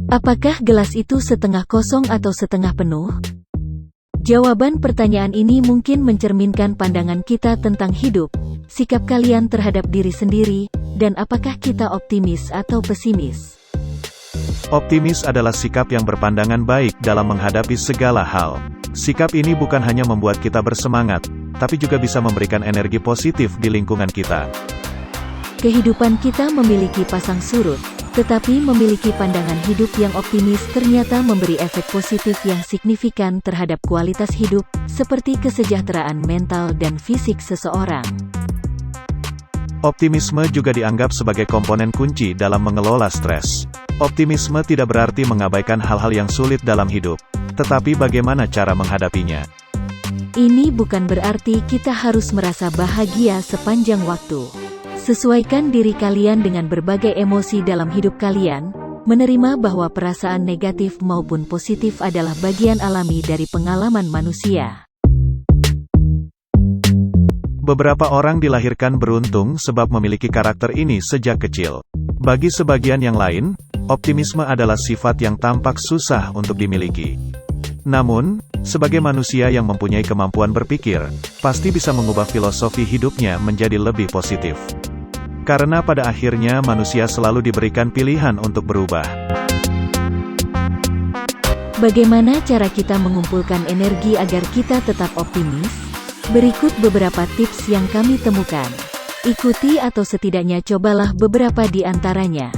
Apakah gelas itu setengah kosong atau setengah penuh? Jawaban pertanyaan ini mungkin mencerminkan pandangan kita tentang hidup, sikap kalian terhadap diri sendiri, dan apakah kita optimis atau pesimis. Optimis adalah sikap yang berpandangan baik dalam menghadapi segala hal. Sikap ini bukan hanya membuat kita bersemangat, tapi juga bisa memberikan energi positif di lingkungan kita. Kehidupan kita memiliki pasang surut, tetapi memiliki pandangan hidup yang optimis ternyata memberi efek positif yang signifikan terhadap kualitas hidup, seperti kesejahteraan mental dan fisik seseorang. Optimisme juga dianggap sebagai komponen kunci dalam mengelola stres. Optimisme tidak berarti mengabaikan hal-hal yang sulit dalam hidup, tetapi bagaimana cara menghadapinya. Ini bukan berarti kita harus merasa bahagia sepanjang waktu. Sesuaikan diri kalian dengan berbagai emosi dalam hidup kalian, menerima bahwa perasaan negatif maupun positif adalah bagian alami dari pengalaman manusia. Beberapa orang dilahirkan beruntung sebab memiliki karakter ini sejak kecil. Bagi sebagian yang lain, optimisme adalah sifat yang tampak susah untuk dimiliki. Namun, sebagai manusia yang mempunyai kemampuan berpikir, pasti bisa mengubah filosofi hidupnya menjadi lebih positif. Karena pada akhirnya manusia selalu diberikan pilihan untuk berubah. Bagaimana cara kita mengumpulkan energi agar kita tetap optimis? Berikut beberapa tips yang kami temukan. Ikuti atau setidaknya cobalah beberapa di antaranya.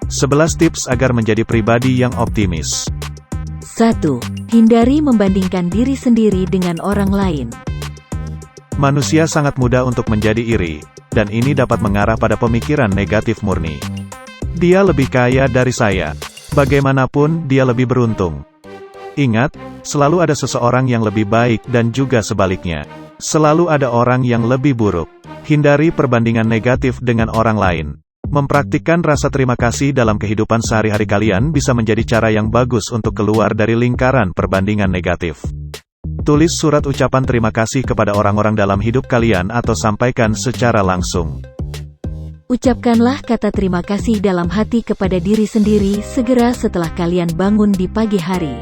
11 tips agar menjadi pribadi yang optimis. 1. Hindari membandingkan diri sendiri dengan orang lain. Manusia sangat mudah untuk menjadi iri, dan ini dapat mengarah pada pemikiran negatif murni. Dia lebih kaya dari saya. Bagaimanapun, dia lebih beruntung. Ingat, selalu ada seseorang yang lebih baik dan juga sebaliknya. Selalu ada orang yang lebih buruk. Hindari perbandingan negatif dengan orang lain. Mempraktikkan rasa terima kasih dalam kehidupan sehari-hari kalian bisa menjadi cara yang bagus untuk keluar dari lingkaran perbandingan negatif. Tulis surat ucapan terima kasih kepada orang-orang dalam hidup kalian atau sampaikan secara langsung. Ucapkanlah kata terima kasih dalam hati kepada diri sendiri segera setelah kalian bangun di pagi hari.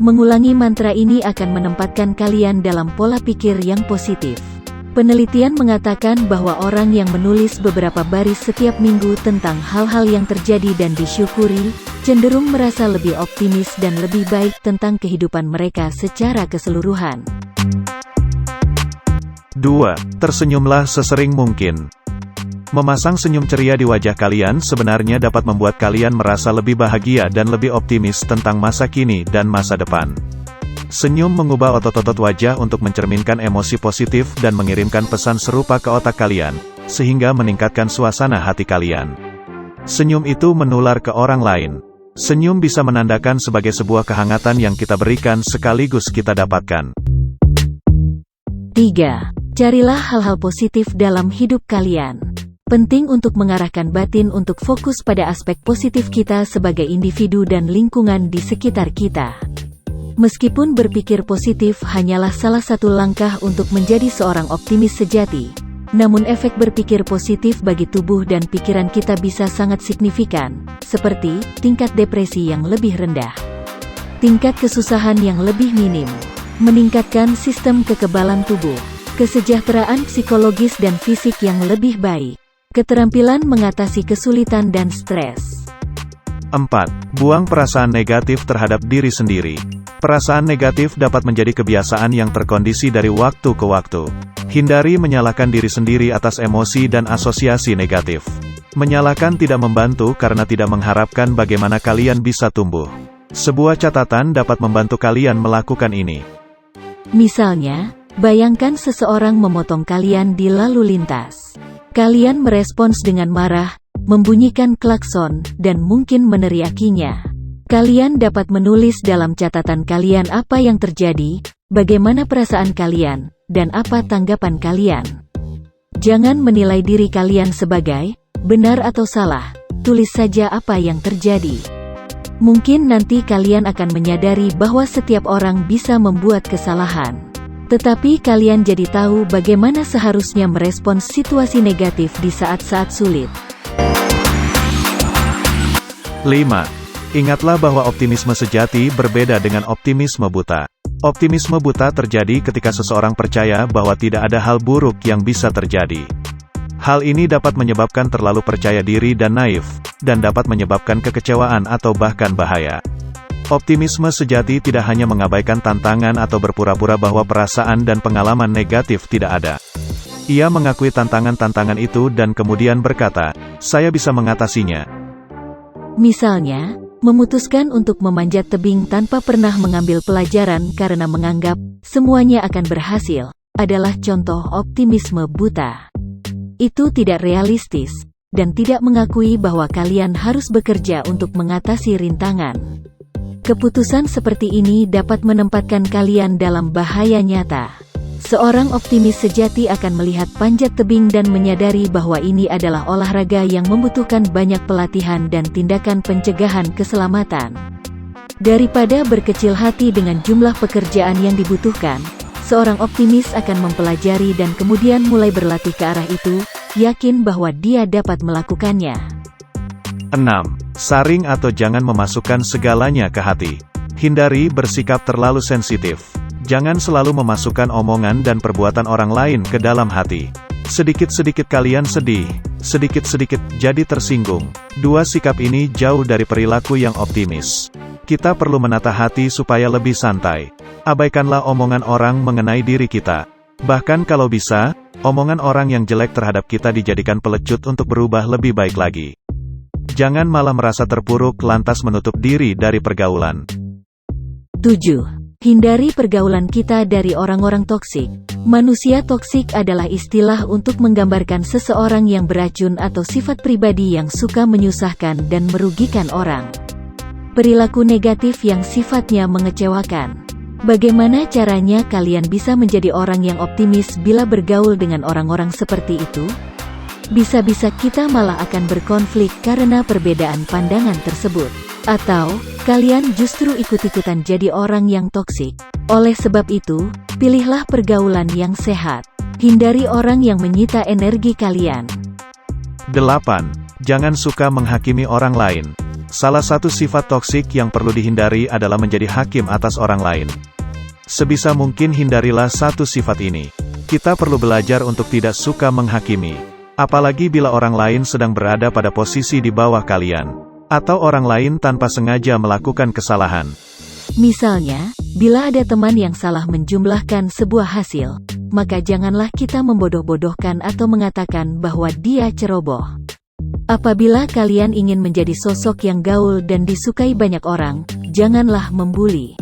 Mengulangi mantra ini akan menempatkan kalian dalam pola pikir yang positif. Penelitian mengatakan bahwa orang yang menulis beberapa baris setiap minggu tentang hal-hal yang terjadi dan disyukuri, cenderung merasa lebih optimis dan lebih baik tentang kehidupan mereka secara keseluruhan. 2. Tersenyumlah sesering mungkin. Memasang senyum ceria di wajah kalian sebenarnya dapat membuat kalian merasa lebih bahagia dan lebih optimis tentang masa kini dan masa depan. Senyum mengubah otot-otot wajah untuk mencerminkan emosi positif dan mengirimkan pesan serupa ke otak kalian, sehingga meningkatkan suasana hati kalian. Senyum itu menular ke orang lain. Senyum bisa menandakan sebagai sebuah kehangatan yang kita berikan sekaligus kita dapatkan. 3. Carilah hal-hal positif dalam hidup kalian. Penting untuk mengarahkan batin untuk fokus pada aspek positif kita sebagai individu dan lingkungan di sekitar kita. Meskipun berpikir positif hanyalah salah satu langkah untuk menjadi seorang optimis sejati, namun efek berpikir positif bagi tubuh dan pikiran kita bisa sangat signifikan, seperti tingkat depresi yang lebih rendah, tingkat kesusahan yang lebih minim, meningkatkan sistem kekebalan tubuh, kesejahteraan psikologis dan fisik yang lebih baik, keterampilan mengatasi kesulitan dan stres. 4. Buang perasaan negatif terhadap diri sendiri. Perasaan negatif dapat menjadi kebiasaan yang terkondisi dari waktu ke waktu. Hindari menyalahkan diri sendiri atas emosi dan asosiasi negatif. Menyalahkan tidak membantu karena tidak mengharapkan bagaimana kalian bisa tumbuh. Sebuah catatan dapat membantu kalian melakukan ini. Misalnya, bayangkan seseorang memotong kalian di lalu lintas. Kalian merespons dengan marah, membunyikan klakson, dan mungkin meneriakinya. Kalian dapat menulis dalam catatan kalian apa yang terjadi, bagaimana perasaan kalian, dan apa tanggapan kalian. Jangan menilai diri kalian sebagai benar atau salah, tulis saja apa yang terjadi. Mungkin nanti kalian akan menyadari bahwa setiap orang bisa membuat kesalahan. Tetapi kalian jadi tahu bagaimana seharusnya merespons situasi negatif di saat-saat sulit. 5. Ingatlah bahwa optimisme sejati berbeda dengan optimisme buta. Optimisme buta terjadi ketika seseorang percaya bahwa tidak ada hal buruk yang bisa terjadi. Hal ini dapat menyebabkan terlalu percaya diri dan naif, dan dapat menyebabkan kekecewaan atau bahkan bahaya. Optimisme sejati tidak hanya mengabaikan tantangan atau berpura-pura bahwa perasaan dan pengalaman negatif tidak ada. Ia mengakui tantangan-tantangan itu dan kemudian berkata, "Saya bisa mengatasinya." Misalnya, memutuskan untuk memanjat tebing tanpa pernah mengambil pelajaran karena menganggap semuanya akan berhasil, adalah contoh optimisme buta. Itu tidak realistis, dan tidak mengakui bahwa kalian harus bekerja untuk mengatasi rintangan. Keputusan seperti ini dapat menempatkan kalian dalam bahaya nyata. Seorang optimis sejati akan melihat panjat tebing dan menyadari bahwa ini adalah olahraga yang membutuhkan banyak pelatihan dan tindakan pencegahan keselamatan. Daripada berkecil hati dengan jumlah pekerjaan yang dibutuhkan, seorang optimis akan mempelajari dan kemudian mulai berlatih ke arah itu, yakin bahwa dia dapat melakukannya. 6. Saring atau jangan memasukkan segalanya ke hati. Hindari bersikap terlalu sensitif. Jangan selalu memasukkan omongan dan perbuatan orang lain ke dalam hati. Sedikit-sedikit kalian sedih, sedikit-sedikit jadi tersinggung. Dua sikap ini jauh dari perilaku yang optimis. Kita perlu menata hati supaya lebih santai. Abaikanlah omongan orang mengenai diri kita. Bahkan kalau bisa, omongan orang yang jelek terhadap kita dijadikan pelecut untuk berubah lebih baik lagi. Jangan malah merasa terpuruk lantas menutup diri dari pergaulan. 7. Hindari pergaulan kita dari orang-orang toksik. Manusia toksik adalah istilah untuk menggambarkan seseorang yang beracun atau sifat pribadi yang suka menyusahkan dan merugikan orang. Perilaku negatif yang sifatnya mengecewakan. Bagaimana caranya kalian bisa menjadi orang yang optimis bila bergaul dengan orang-orang seperti itu? Bisa-bisa kita malah akan berkonflik karena perbedaan pandangan tersebut. Atau, kalian justru ikut-ikutan jadi orang yang toksik. Oleh sebab itu, pilihlah pergaulan yang sehat. Hindari orang yang menyita energi kalian. 8. Jangan suka menghakimi orang lain. Salah satu sifat toksik yang perlu dihindari adalah menjadi hakim atas orang lain. Sebisa mungkin hindarilah satu sifat ini. Kita perlu belajar untuk tidak suka menghakimi. Apalagi bila orang lain sedang berada pada posisi di bawah kalian. Atau orang lain tanpa sengaja melakukan kesalahan. Misalnya, bila ada teman yang salah menjumlahkan sebuah hasil, maka janganlah kita membodoh-bodohkan atau mengatakan bahwa dia ceroboh. Apabila kalian ingin menjadi sosok yang gaul dan disukai banyak orang, janganlah membuli.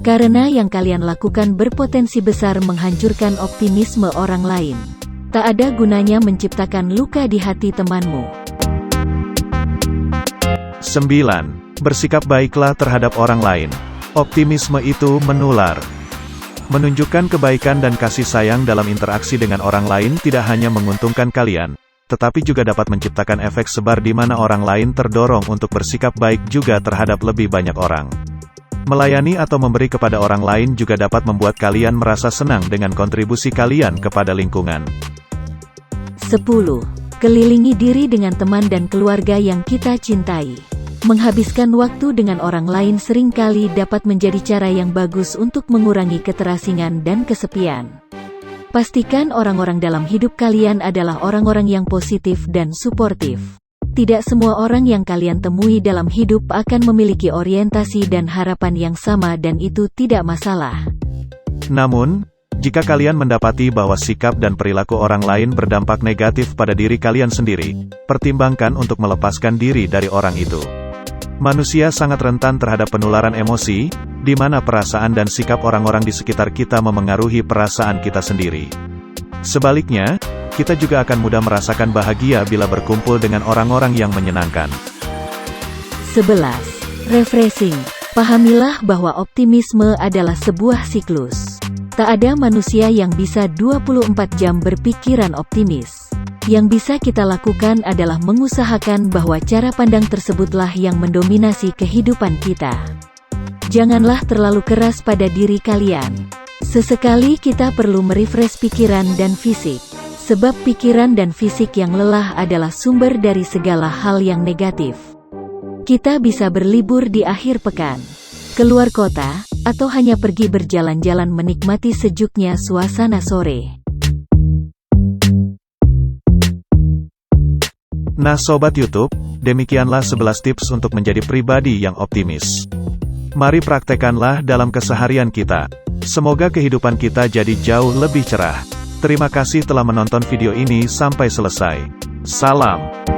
Karena yang kalian lakukan berpotensi besar menghancurkan optimisme orang lain. Tak ada gunanya menciptakan luka di hati temanmu. 9. Bersikap baiklah terhadap orang lain. Optimisme itu menular. Menunjukkan kebaikan dan kasih sayang dalam interaksi dengan orang lain tidak hanya menguntungkan kalian, tetapi juga dapat menciptakan efek sebar di mana orang lain terdorong untuk bersikap baik juga terhadap lebih banyak orang. Melayani atau memberi kepada orang lain juga dapat membuat kalian merasa senang dengan kontribusi kalian kepada lingkungan. 10. Kelilingi diri dengan teman dan keluarga yang kita cintai. Menghabiskan waktu dengan orang lain seringkali dapat menjadi cara yang bagus untuk mengurangi keterasingan dan kesepian. Pastikan orang-orang dalam hidup kalian adalah orang-orang yang positif dan suportif. Tidak semua orang yang kalian temui dalam hidup akan memiliki orientasi dan harapan yang sama dan itu tidak masalah. Namun, jika kalian mendapati bahwa sikap dan perilaku orang lain berdampak negatif pada diri kalian sendiri, pertimbangkan untuk melepaskan diri dari orang itu. Manusia sangat rentan terhadap penularan emosi, di mana perasaan dan sikap orang-orang di sekitar kita memengaruhi perasaan kita sendiri. Sebaliknya, kita juga akan mudah merasakan bahagia bila berkumpul dengan orang-orang yang menyenangkan. 11. Refreshing. Pahamilah bahwa optimisme adalah sebuah siklus. Tak ada manusia yang bisa 24 jam berpikiran optimis. Yang bisa kita lakukan adalah mengusahakan bahwa cara pandang tersebutlah yang mendominasi kehidupan kita. Janganlah terlalu keras pada diri kalian. Sesekali kita perlu merefresh pikiran dan fisik. Sebab pikiran dan fisik yang lelah adalah sumber dari segala hal yang negatif. Kita bisa berlibur di akhir pekan, keluar kota, atau hanya pergi berjalan-jalan menikmati sejuknya suasana sore. Nah Sobat YouTube, demikianlah 11 tips untuk menjadi pribadi yang optimis. Mari praktekanlah dalam keseharian kita. Semoga kehidupan kita jadi jauh lebih cerah. Terima kasih telah menonton video ini sampai selesai. Salam.